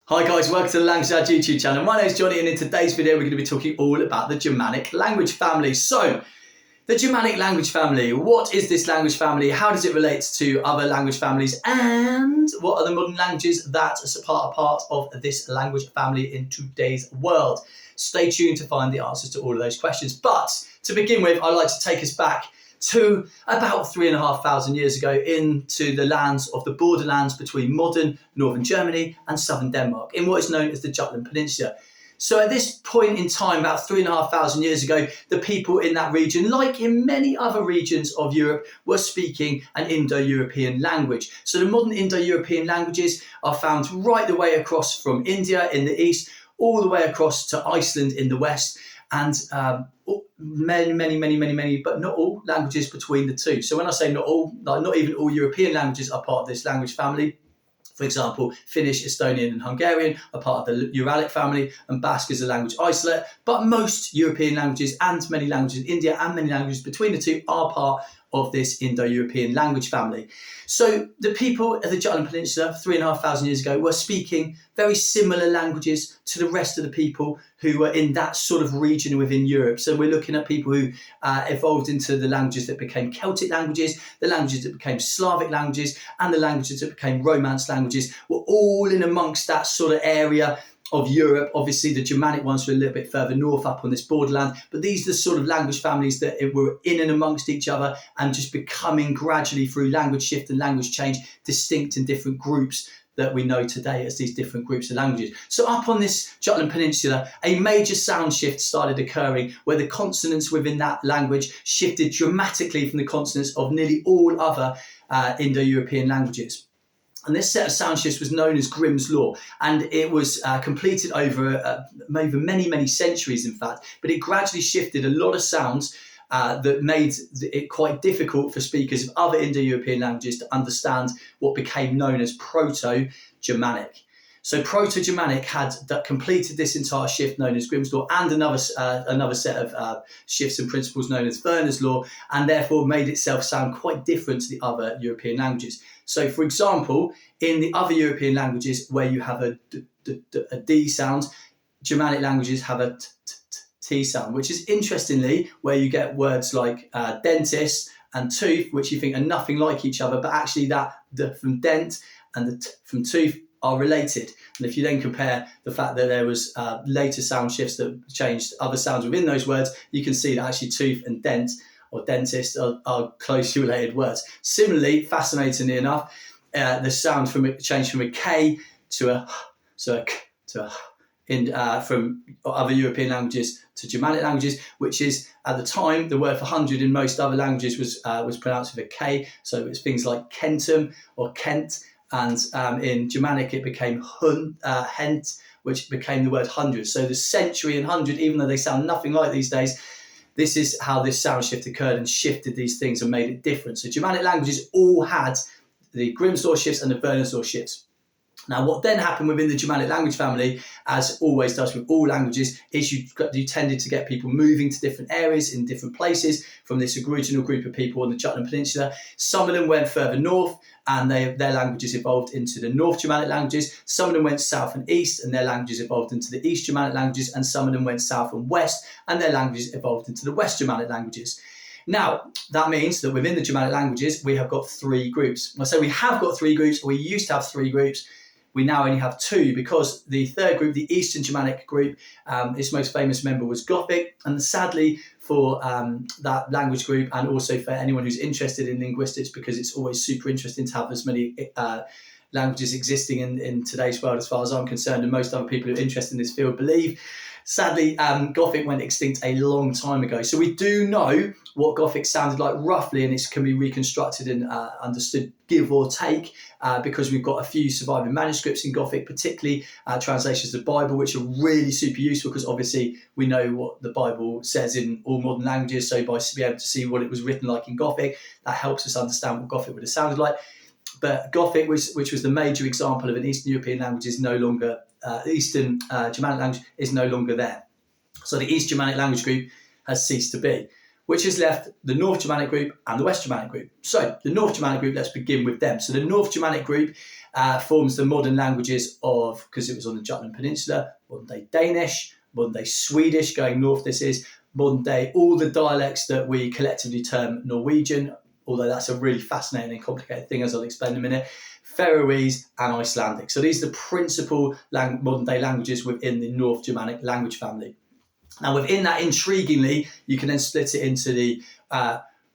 Hi guys, welcome to the Language Dad YouTube channel. My name is Johnny and in today's video we're going to be talking all about the Germanic language family. So, the Germanic language family, what is this language family? How does it relate to other language families? And what are the modern languages that are part of this language family in today's world? Stay tuned to find the answers to all of those questions. But to begin with, I'd like to take us back to about 3,500 years ago into the lands of the borderlands between modern northern Germany and southern Denmark in what is known as the Jutland Peninsula. So at this point in time, about 3,500 years ago, the people in that region, like in many other regions of Europe, were speaking an Indo-European language. So the modern Indo-European languages are found right the way across from India in the east, all the way across to Iceland in the west, and many, but not all languages between the two. So when I say not all, like not even all European languages are part of this language family. For example, Finnish, Estonian and Hungarian are part of the Uralic family, and Basque is a language isolate. But most European languages and many languages in India and many languages between the two are part of this Indo-European language family. So the people of the Jutland Peninsula 3,500 years ago were speaking very similar languages to the rest of the people who were in that sort of region within Europe. So we're looking at people who evolved into the languages that became Celtic languages, the languages that became Slavic languages, and the languages that became Romance languages were all in amongst that sort of area of Europe. Obviously, the Germanic ones were a little bit further north up on this borderland, but these are the sort of language families that were in and amongst each other and just becoming gradually through language shift and language change distinct in different groups that we know today as these different groups of languages. So up on this Jutland Peninsula, a major sound shift started occurring where the consonants within that language shifted dramatically from the consonants of nearly all other Indo-European languages. And this set of sound shifts was known as Grimm's Law, and it was completed over many centuries, in fact. But it gradually shifted a lot of sounds that made it quite difficult for speakers of other Indo-European languages to understand what became known as Proto-Germanic. So Proto-Germanic had completed this entire shift known as Grimm's Law and another set of shifts and principles known as Werner's Law, and therefore made itself sound quite different to the other European languages. So, for example, in the other European languages where you have a D sound, Germanic languages have a T sound, which is interestingly where you get words like dentist and tooth, which you think are nothing like each other, but actually the from dent and the from tooth are related. And if you then compare the fact that there was later sound shifts that changed other sounds within those words, you can see that actually tooth and dent or dentist are closely related words. Similarly, fascinatingly enough, the sound changed from a K to a from other European languages to Germanic languages, which is at the time the word for 100 in most other languages was pronounced with a K. So it's things like Kentum or Kent, and in Germanic it became Hent, which became the word hundred. So the century and hundred, even though they sound nothing like these days, this is how this sound shift occurred and shifted these things and made it different. So Germanic languages all had the Grimm's Law shifts and the Werner's Law shifts. Now, what then happened within the Germanic language family, as always does with all languages, is you tended to get people moving to different areas in different places from this original group of people on the Jutland Peninsula. Some of them went further north and their languages evolved into the North Germanic languages. Some of them went south and east and their languages evolved into the East Germanic languages. And some of them went south and west and their languages evolved into the West Germanic languages. Now, that means that within the Germanic languages, we have got three groups. When I say we have got three groups, or we used to have three groups, we now only have two, because the third group, the Eastern Germanic group, its most famous member was Gothic. And sadly for that language group, and also for anyone who's interested in linguistics, because it's always super interesting to have as many languages existing in today's world, as far as I'm concerned, and most other people who are interested in this field believe. Sadly, Gothic went extinct a long time ago. So we do know what Gothic sounded like roughly, and it can be reconstructed and understood, give or take, because we've got a few surviving manuscripts in Gothic, particularly translations of the Bible, which are really super useful, because obviously we know what the Bible says in all modern languages. So by being able to see what it was written like in Gothic, that helps us understand what Gothic would have sounded like. But Gothic, which was the major example of an Eastern European language, is no longer, Eastern Germanic language is no longer there. So the East Germanic language group has ceased to be. which has left the North Germanic group and the West Germanic group. So the North Germanic group, let's begin with them. So the North Germanic group forms the modern languages of, because it was on the Jutland Peninsula, modern day Danish, modern day Swedish, going north this is, modern day, all the dialects that we collectively term Norwegian, although that's a really fascinating and complicated thing, as I'll explain in a minute, Faroese and Icelandic. So these are the principal modern day languages within the North Germanic language family. Now within that, intriguingly, you can then split it into the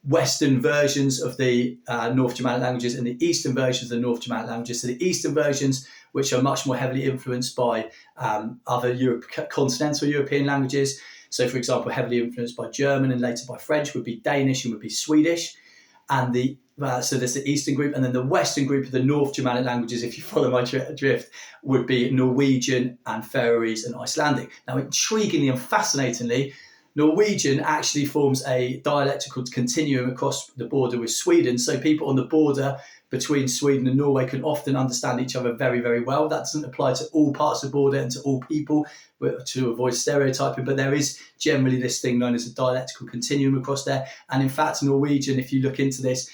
Western versions of the North Germanic languages and the Eastern versions of the North Germanic languages. So the Eastern versions, which are much more heavily influenced by other continental European languages. So, for example, heavily influenced by German and later by French, would be Danish and would be Swedish. And so there's the Eastern group, and then the Western group of the North Germanic languages, if you follow my drift, would be Norwegian and Faroese and Icelandic. Now, intriguingly and fascinatingly, Norwegian actually forms a dialectical continuum across the border with Sweden. So people on the border between Sweden and Norway can often understand each other very, very well. That doesn't apply to all parts of the border and to all people to avoid stereotyping, but there is generally this thing known as a dialectical continuum across there. And in fact, Norwegian, if you look into this,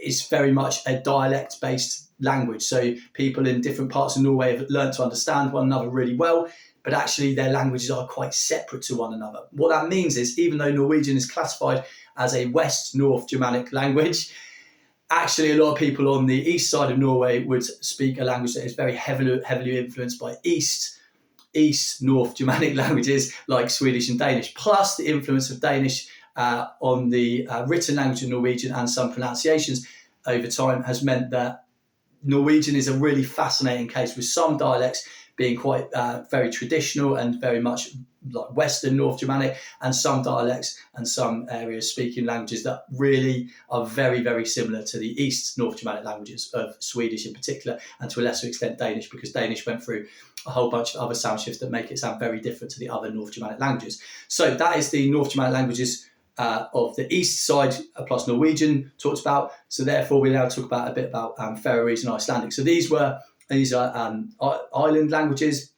is very much a dialect-based language. So people in different parts of Norway have learned to understand one another really well, but actually their languages are quite separate to one another. What that means is, even though Norwegian is classified as a West-North Germanic language, actually a lot of people on the east side of Norway would speak a language that is very heavily influenced by East-North Germanic languages like Swedish and Danish, plus the influence of Danish on the written language of Norwegian and some pronunciations over time has meant that Norwegian is a really fascinating case, with some dialects being quite very traditional and very much like Western North Germanic, and some dialects and some areas speaking languages that really are very, very similar to the East North Germanic languages of Swedish in particular, and to a lesser extent Danish, because Danish went through a whole bunch of other sound shifts that make it sound very different to the other North Germanic languages. So that is the North Germanic languages of the east side, plus Norwegian talked about. So therefore we now talk about a bit about Faroese and Icelandic. So these are island languages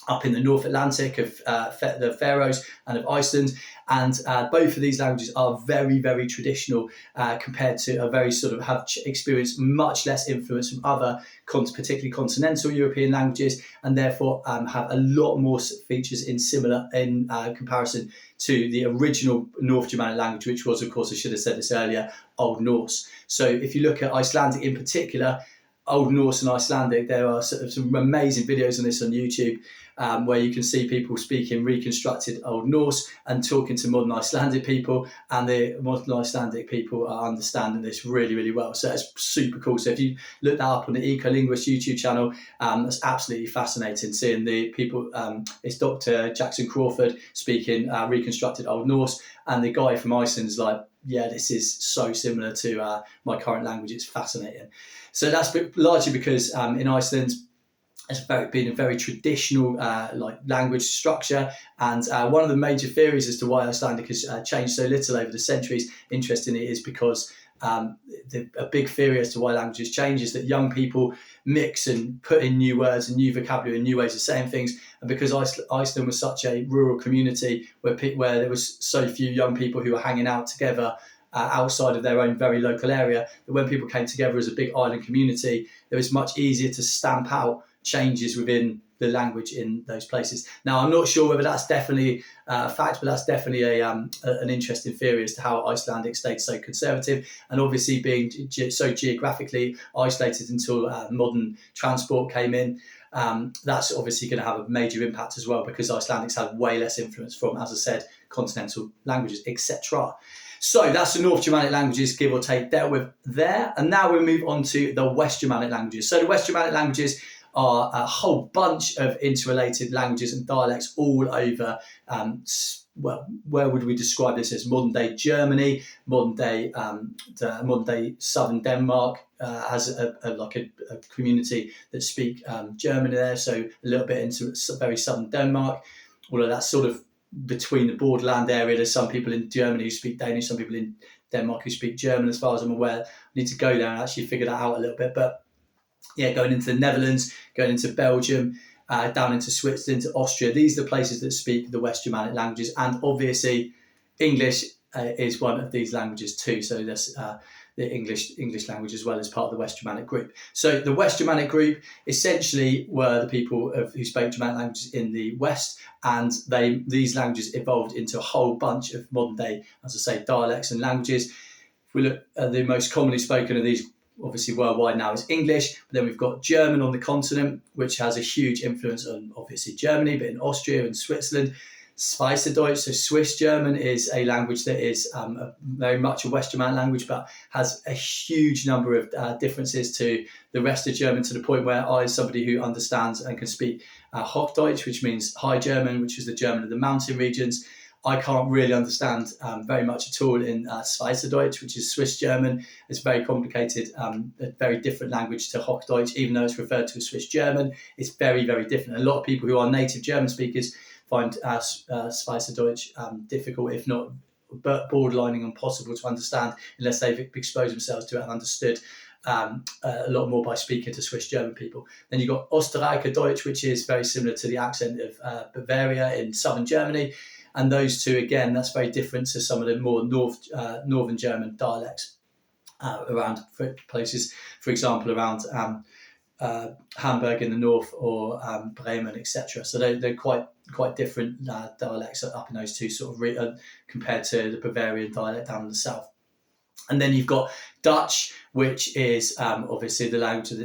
up in the North Atlantic of the Faroes and of Iceland, and both of these languages are very, very traditional compared to a very sort of have experienced much less influence from other particularly continental European languages, and therefore have a lot more features in comparison to the original North Germanic language, which was, of course, I should have said this earlier, Old Norse. So if you look at Icelandic in particular, Old Norse and Icelandic, there are sort of some amazing videos on this on YouTube where you can see people speaking reconstructed Old Norse and talking to modern Icelandic people, and the modern Icelandic people are understanding this really, really well. So it's super cool. So if you look that up on the Ecolinguist YouTube channel, that's absolutely fascinating, seeing the people. It's Dr. Jackson Crawford speaking reconstructed Old Norse, and the guy from Iceland's like, yeah, this is so similar to my current language. It's fascinating. So that's largely because in Iceland, it's been a very traditional language structure, and one of the major theories as to why Icelandic has changed so little over the centuries, interestingly, is because a big theory as to why languages change is that young people mix and put in new words and new vocabulary and new ways of saying things, and because Iceland was such a rural community where there was so few young people who were hanging out together outside of their own very local area, that when people came together as a big island community, it was much easier to stamp out changes within the language in those places. Now, I'm not sure whether that's definitely a fact, but that's definitely an interesting theory as to how Icelandic stayed so conservative, and obviously being so geographically isolated until modern transport came in. That's obviously going to have a major impact as well, because Icelandics have way less influence from, as I said, continental languages, etc. So that's the North Germanic languages, give or take, dealt with there. And now we'll move on to the West Germanic languages. So the West Germanic languages are a whole bunch of interrelated languages and dialects all over, where would we describe this as? Modern day Germany, modern day southern Denmark has a community that speak German there, so a little bit into very southern Denmark, although that's sort of between the borderland area. There's some people in Germany who speak Danish, some people in Denmark who speak German, as far as I'm aware. I need to go there and actually figure that out a little bit, but yeah, going into the Netherlands, going into Belgium, down into Switzerland, into Austria. These are the places that speak the West Germanic languages, and obviously English is one of these languages too. So there's the English language as well as part of the West Germanic group. So the West Germanic group essentially were the people who spoke Germanic languages in the West, and these languages evolved into a whole bunch of modern day, as I say, dialects and languages. If we look at the most commonly spoken of these, obviously worldwide now, is English, but then we've got German on the continent, which has a huge influence on obviously Germany, but in Austria and Switzerland. Schweizerdeutsch, so Swiss German, is a language that is very much a West German language, but has a huge number of differences to the rest of German, to the point where I, as somebody who understands and can speak Hochdeutsch, which means High German, which is the German of the mountain regions, I can't really understand very much at all in Schweizerdeutsch, which is Swiss German. It's very complicated, a very different language to Hochdeutsch, even though it's referred to as Swiss German. It's very, very different. A lot of people who are native German speakers find Schweizerdeutsch difficult, if not borderlining impossible to understand, unless they've exposed themselves to it and understood a lot more by speaking to Swiss German people. Then you've got Österreicher Deutsch, which is very similar to the accent of Bavaria in southern Germany. And those two, again, that's very different to some of the more northern German dialects around places, for example, around Hamburg in the north, or Bremen, etc. So they're quite different dialects up in those two sort of compared to the Bavarian dialect down in the south. And then you've got Dutch, which is obviously the language of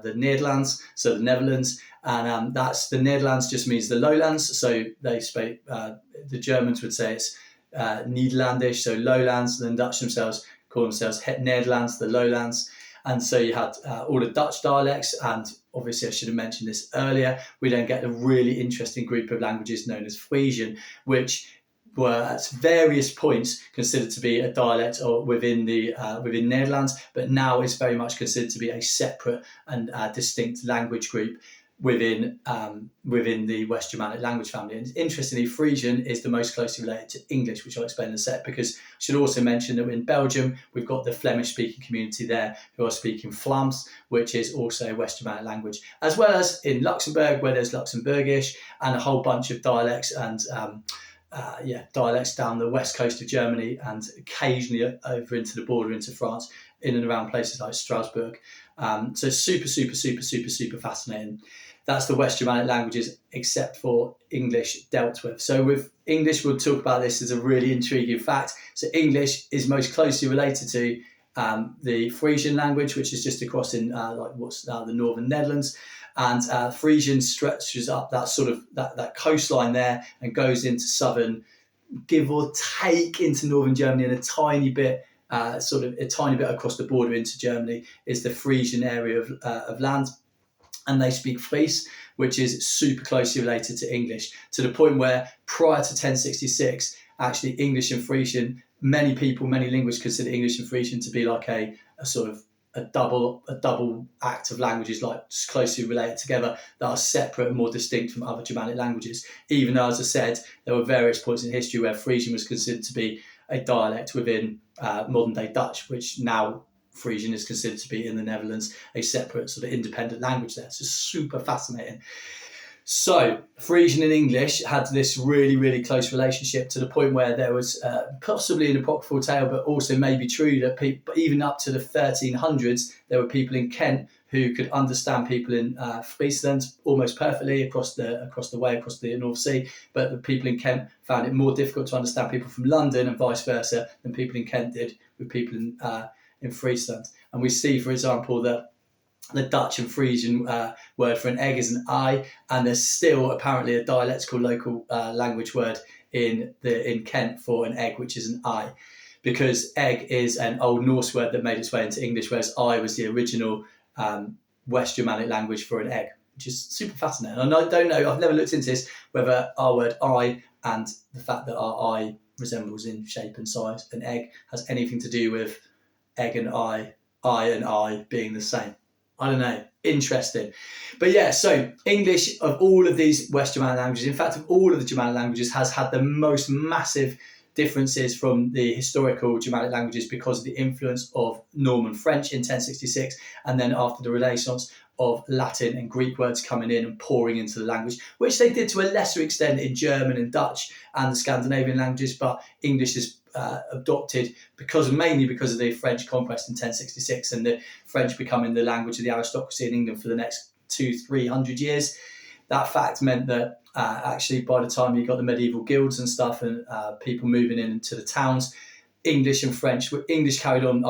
the Netherlands, so the Netherlands. And that's the Netherlands just means the lowlands. So they speak, the Germans would say it's Nederlandisch, so lowlands, and then Dutch themselves call themselves Het Nederlands, the lowlands. And so you had all the Dutch dialects, and obviously I should have mentioned this earlier, we then get a really interesting group of languages known as Frisian, which were at various points considered to be a dialect or within Netherlands, but now is very much considered to be a separate and distinct language group within the West Germanic language family. And interestingly, Frisian is the most closely related to English, which I'll explain in a sec, because I should also mention that in Belgium, we've got the Flemish-speaking community there who are speaking Vlaams, which is also a West Germanic language, as well as in Luxembourg, where there's Luxembourgish and a whole bunch of dialects and dialects down the west coast of Germany, and occasionally over into the border into France, in and around places like Strasbourg. So super fascinating. That's the West Germanic languages, except for English dealt with. So with English, we'll talk about this as a really intriguing fact. So English is most closely related to the Frisian language, which is just across in what's now the northern Netherlands. And Frisian stretches up that sort of that coastline there and goes into southern, give or take, into northern Germany, and a tiny bit across the border into Germany is the Frisian area of land. And they speak Fries, which is super closely related to English, to the point where prior to 1066, actually English and Frisian, many linguists consider English and Frisian to be like a sort of a double act of languages, like closely related together, that are separate and more distinct from other Germanic languages. Even though, as I said, there were various points in history where Frisian was considered to be a dialect within modern day Dutch, which now Frisian is considered to be in the Netherlands a separate sort of independent language there. So super fascinating. So Frisian and English had this really, really close relationship, to the point where there was possibly an apocryphal tale, but also maybe true, that people, even up to the 1300s, there were people in Kent who could understand people in Friesland almost perfectly across the North Sea, but the people in Kent found it more difficult to understand people from London, and vice versa, than people in Kent did with people in Friesland. And we see, for example, that the Dutch and Frisian word for an egg is an I, and there's still apparently a dialectical local language word in Kent for an egg, which is an I, because egg is an Old Norse word that made its way into English, whereas I was the original West Germanic language for an egg, which is super fascinating. And I don't know, I've never looked into this, whether our word I and the fact that our eye resembles in shape and size an egg has anything to do with egg and I and I being the same. I don't know. Interesting. But yeah, so English, of all of these West Germanic languages, in fact, of all of the Germanic languages, has had the most massive differences from the historical Germanic languages because of the influence of Norman French in 1066, and then after the Renaissance of Latin and Greek words coming in and pouring into the language, which they did to a lesser extent in German and Dutch and the Scandinavian languages, but English is adopted mainly because of the French conquest in 1066 and the French becoming the language of the aristocracy in England for the next 200-300 years. That fact meant that actually by the time you got the medieval guilds and stuff and people moving into the towns, English and French, Old English carried on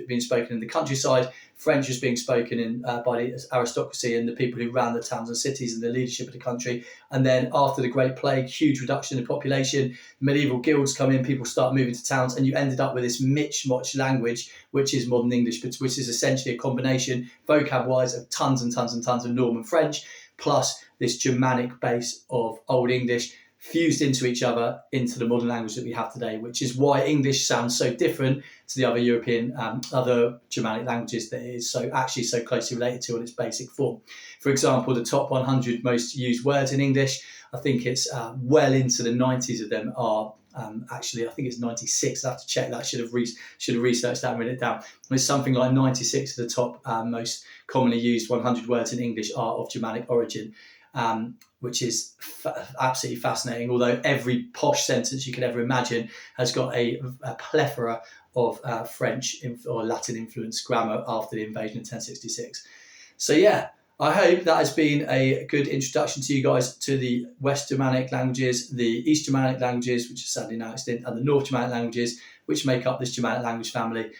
being spoken in the countryside. French was being spoken in by the aristocracy and the people who ran the towns and cities and the leadership of the country. And then after the Great Plague, huge reduction in population, medieval guilds come in, people start moving to towns, and you ended up with this Michmoch language, which is modern English, but which is essentially a combination, vocab-wise, of tons and tons and tons of Norman French, plus this Germanic base of Old English, fused into each other into the modern language that we have today, which is why English sounds so different to the other European, other Germanic languages that it is so closely related to in its basic form. For example, the top 100 most used words in English, I think it's well into the 90s of them are actually, I think it's 96. I have to check that. Should have researched that and written it down. There's something like 96 of the top most commonly used 100 words in English are of Germanic origin. Which is absolutely fascinating, although every posh sentence you could ever imagine has got a plethora of French or Latin influenced grammar after the invasion in 1066. So yeah, I hope that has been a good introduction to you guys to the West Germanic languages, the East Germanic languages, which is sadly now extinct, and the North Germanic languages, which make up this Germanic language family.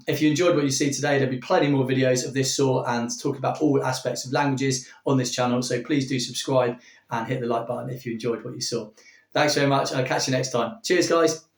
If you enjoyed what you see today, there'll be plenty more videos of this sort and talk about all aspects of languages on this channel. So please do subscribe and hit the like button if you enjoyed what you saw. Thanks very much. I'll catch you next time. Cheers, guys.